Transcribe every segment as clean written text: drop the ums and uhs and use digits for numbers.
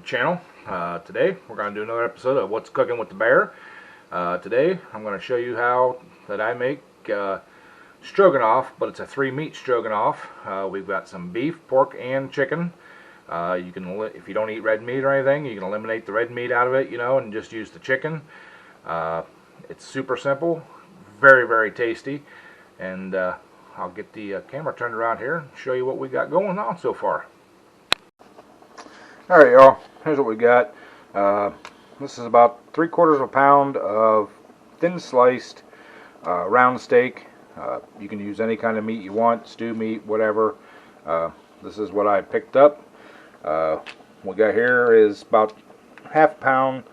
channel. Today we're going to do another episode of What's Cooking with the Bear. Today I'm going to show you how that I make stroganoff, but it's a 3-meat stroganoff. We've got some beef, pork, and chicken. You can, if you don't eat red meat or anything, you can eliminate the red meat out of it, and just use the chicken. It's super simple, very, very tasty, and I'll get the camera turned around here and show you what we got going on so far. Alright, y'all, here's what we got. This is about 3/4 pound of thin sliced round steak. You can use any kind of meat you want, stew meat, whatever. This is what I picked up. What we got here is about ½ pound.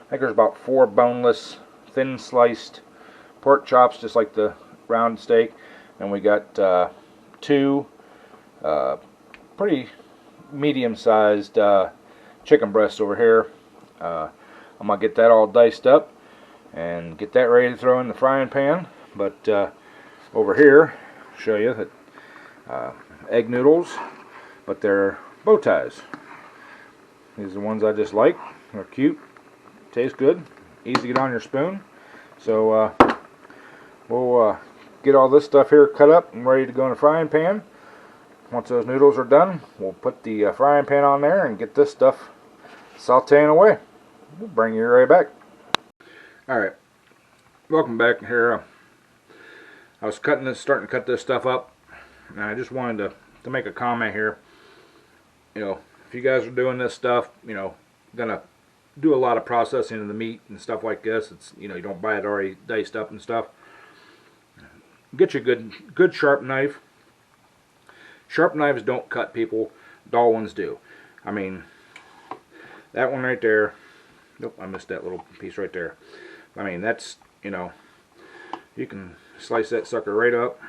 I think there's about 4 boneless, thin sliced pork chops, just like the round steak. And we got 2 pretty medium-sized chicken breasts over here. I'm gonna get that all diced up and get that ready to throw in the frying pan. But over here, show you that egg noodles, but they're bow ties. These are the ones I just like. They're cute, taste good, easy to get on your spoon. So we'll get all this stuff here cut up and ready to go in the frying pan. Once those noodles are done, we'll put the frying pan on there and get this stuff sauteing away. We'll bring you right back. Alright, welcome back here. I was starting to cut this stuff up, and I just wanted to make a comment here. If you guys are doing this stuff, gonna do a lot of processing of the meat and stuff like this. It's you don't buy it already diced up and stuff. Get you a good sharp knife. Sharp knives don't cut, people. Dull ones do. I mean, that one right there. Nope, I missed that little piece right there. I mean, that's, you can slice that sucker right up.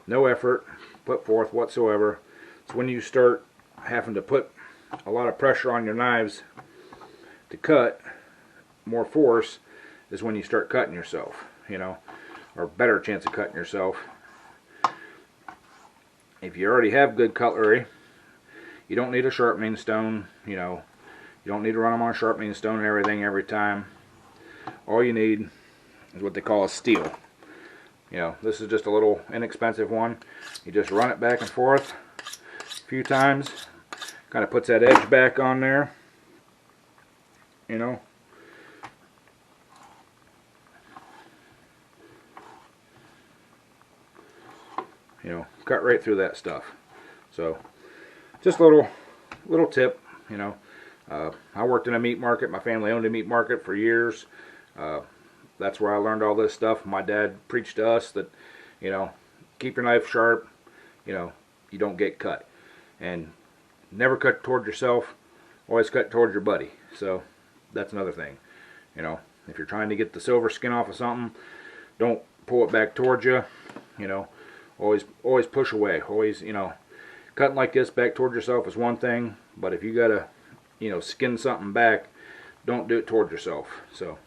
No effort put forth whatsoever. It's when you start having to put a lot of pressure on your knives to cut, more force, is when you start cutting yourself, or better chance of cutting yourself. If you already have good cutlery, you don't need a sharpening stone. You don't need to run them on a sharpening stone and everything every time. All you need is what they call a steel. This is just a little inexpensive one. You just run it back and forth a few times. Kind of puts that edge back on there. Cut right through that stuff. So just a little tip. I worked in a meat market. My family owned a meat market for years. That's where I learned all this stuff. My dad preached to us that keep your knife sharp. You don't get cut, and never cut toward yourself. Always cut toward your buddy. So that's another thing. If you're trying to get the silver skin off of something, don't pull it back towards you. Always push away. Always, cutting like this back toward yourself is one thing, but if you gotta, skin something back, don't do it toward yourself. So,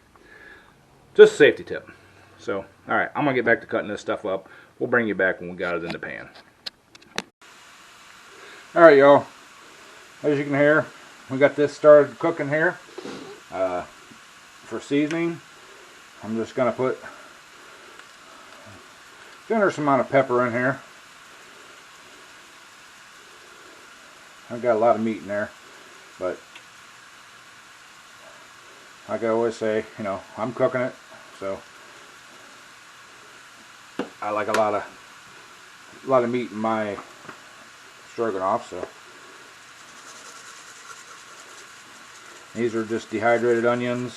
just a safety tip. So, alright, I'm gonna get back to cutting this stuff up. We'll bring you back when we got it in the pan. Alright, y'all. As you can hear, we got this started cooking here. For seasoning, I'm just gonna put generous amount of pepper in here. I've got a lot of meat in there, but like I always say, I'm cooking it, so I like a lot of meat in my stroganoff. So these are just dehydrated onions,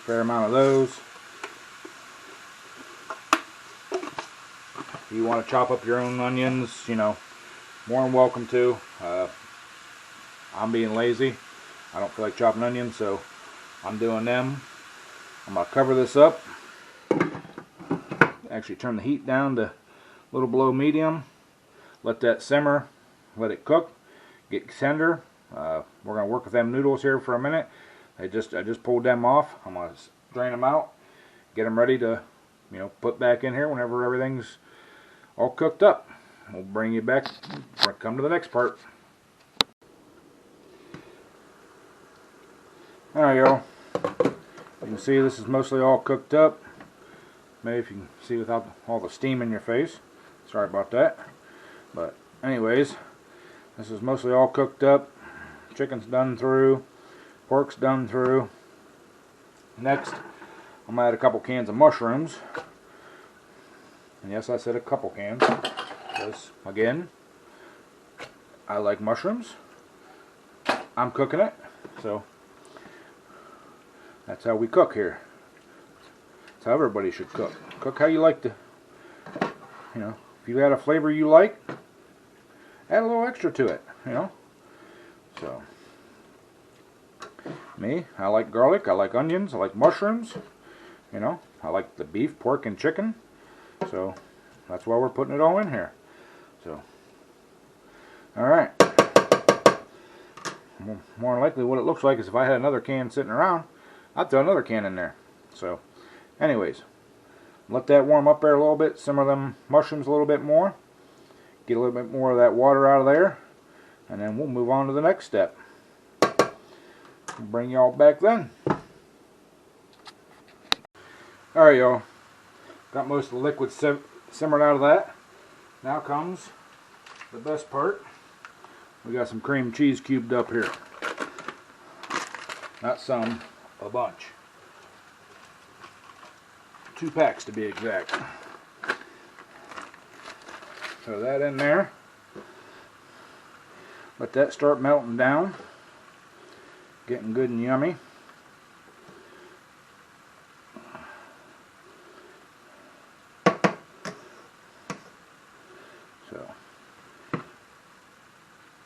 fair amount of those. If you want to chop up your own onions, more than welcome to. I'm being lazy. I don't feel like chopping onions, so I'm doing them. I'm going to cover this up. Actually turn the heat down to a little below medium. Let that simmer. Let it cook. Get tender. We're going to work with them noodles here for a minute. I just pulled them off. I'm going to drain them out. Get them ready to, put back in here whenever everything's all cooked up. We'll bring you back. We'll come to the next part. There you go. You can see this is mostly all cooked up. Maybe if you can see without all the steam in your face. Sorry about that. But anyways, this is mostly all cooked up. Chicken's done through. Pork's done through. Next, I'm going to add a couple cans of mushrooms. And yes, I said a couple cans. Because, again, I like mushrooms. I'm cooking it. So, that's how we cook here. That's how everybody should cook. Cook how you like to, you know, if you add a flavor you like, add a little extra to it, you know. So, me, I like garlic, I like onions, I like mushrooms, you know. I like the beef, pork, and chicken. So, that's why we're putting it all in here. So, alright. More than likely what it looks like is if I had another can sitting around, I'd throw another can in there. So, anyways, let that warm up there a little bit, simmer them mushrooms a little bit more, get a little bit more of that water out of there, and then we'll move on to the next step. Bring y'all back then. Alright y'all, got most of the liquid simmered out of that. Now comes the best part. We got some cream cheese cubed up here. Not some, a bunch. 2 packs to be exact. Throw that in there. Let that start melting down. Getting good and yummy. So,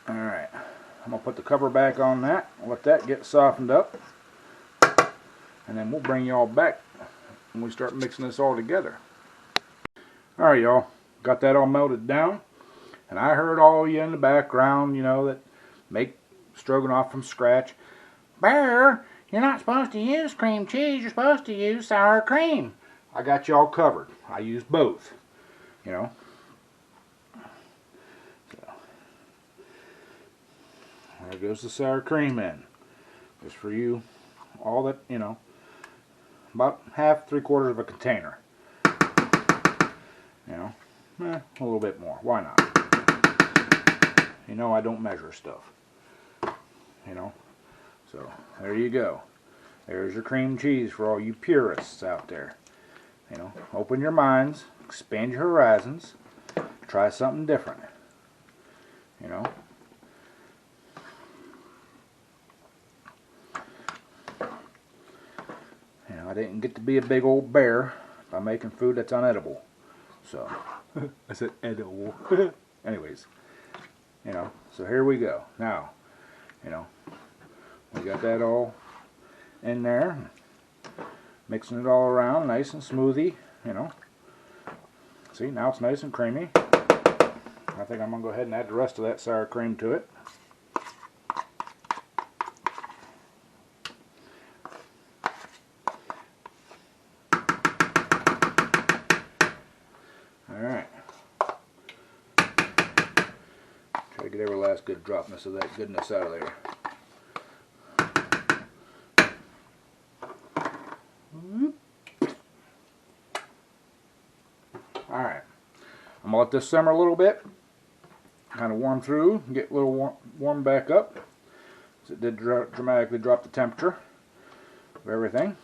alright. I'm going to put the cover back on that. Let that get softened up. And then we'll bring y'all back when we start mixing this all together. Alright y'all, got that all melted down. And I heard all you in the background, you know, that make stroganoff from scratch. Bear, you're not supposed to use cream cheese, you're supposed to use sour cream. I got y'all covered. I use both, you know. So, there goes the sour cream in. Just for you, all that, you know, about half, 3/4 of a container. You know, a little bit more. Why not? You know I don't measure stuff. You know, so there you go. There's your cream cheese for all you purists out there. You know, open your minds, expand your horizons, try something different. You know. You know, I didn't get to be a big old bear by making food that's unedible. So, I said edible. Anyways, you know, so here we go. Now, you know, we got that all in there. Mixing it all around, nice and smoothie, you know. See, now it's nice and creamy. I think I'm going to go ahead and add the rest of that sour cream to it. Alright. Try to get every last good dropness of that goodness out of there. Alright. I'm going to let this simmer a little bit. Kind of warm through. Get a little warm back up. It did dramatically drop the temperature of everything.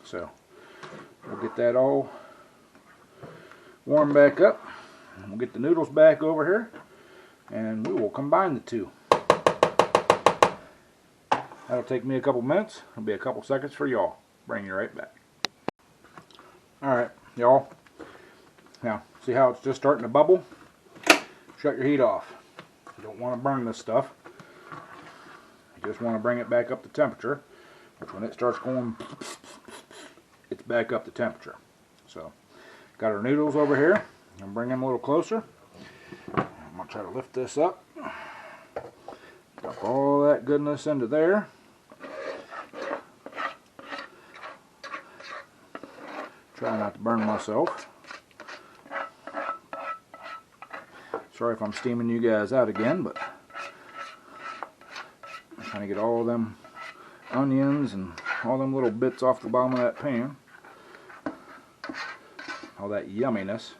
So, we'll get that all warm back up. We'll get the noodles back over here. And we will combine the two. That'll take me a couple minutes. It'll be a couple seconds for y'all. Bring you right back. Alright, y'all. Now, see how it's just starting to bubble? Shut your heat off. You don't want to burn this stuff. You just want to bring it back up to temperature. Which when it starts going, it's back up to temperature. So, got our noodles over here. I'm bring them a little closer. I'm going to try to lift this up. Dump all that goodness into there. Try not to burn myself. Sorry if I'm steaming you guys out again, but I'm trying to get all of them onions and all them little bits off the bottom of that pan. All that yumminess.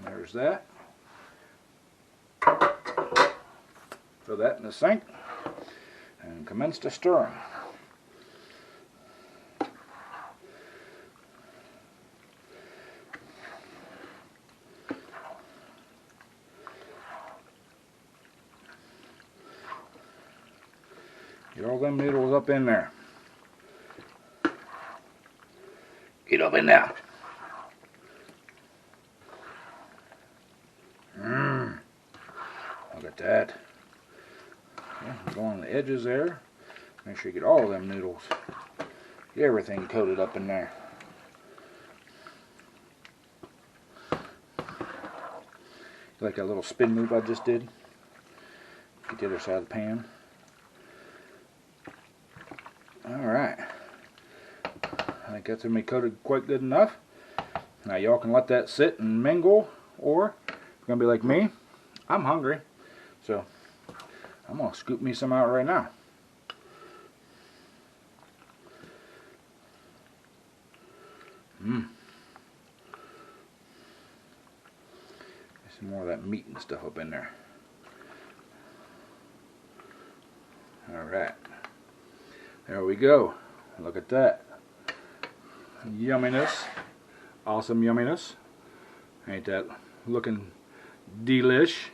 There's that. Throw that in the sink and commence to stirring. Get all them noodles up in there. Get up in there. Look at that. Yeah, go on the edges there. Make sure you get all of them noodles. Get everything coated up in there. You like that little spin move I just did? Get the other side of the pan. Alright. I think that's going to be coated quite good enough. Now y'all can let that sit and mingle, or if you're going to be like me, I'm hungry. So I'm going to scoop me some out right now. Get some more of that meat and stuff up in there. Alright. There we go. Look at that. Yumminess. Awesome yumminess. Ain't that looking delish?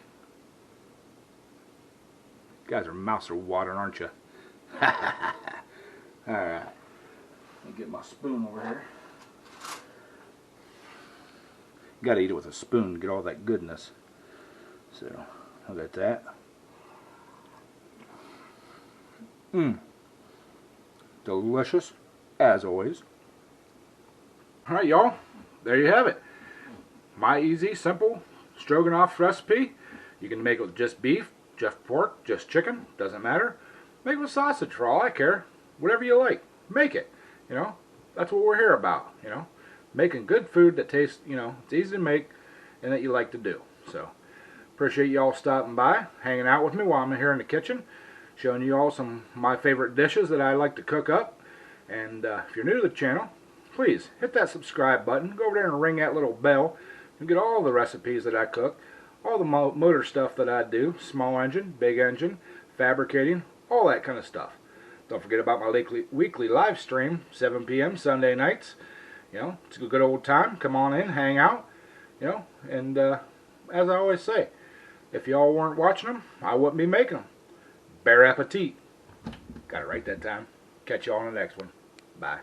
You guys, mouths are watering, aren't you? Alright. Let me get my spoon over here. You gotta eat it with a spoon to get all that goodness. So, look at that. Delicious, as always. Alright, y'all. There you have it. My easy, simple Stroganoff recipe. You can make it with just beef, just pork, just chicken. Doesn't matter. Make it with sausage for all I care. Whatever you like. Make it. You know, that's what we're here about. You know, making good food that tastes, you know, it's easy to make and that you like to do. So, appreciate y'all stopping by, hanging out with me while I'm here in the kitchen, showing you all some of my favorite dishes that I like to cook up. And if you're new to the channel, please hit that subscribe button. Go over there and ring that little bell. You get all the recipes that I cook, all the motor stuff that I do, small engine, big engine, fabricating, all that kind of stuff. Don't forget about my weekly live stream, 7 p.m. Sunday nights. You know, it's a good old time. Come on in, hang out. You know, and as I always say, if y'all weren't watching them, I wouldn't be making them. Bear appetit. Got it right that time. Catch y'all on the next one. Bye.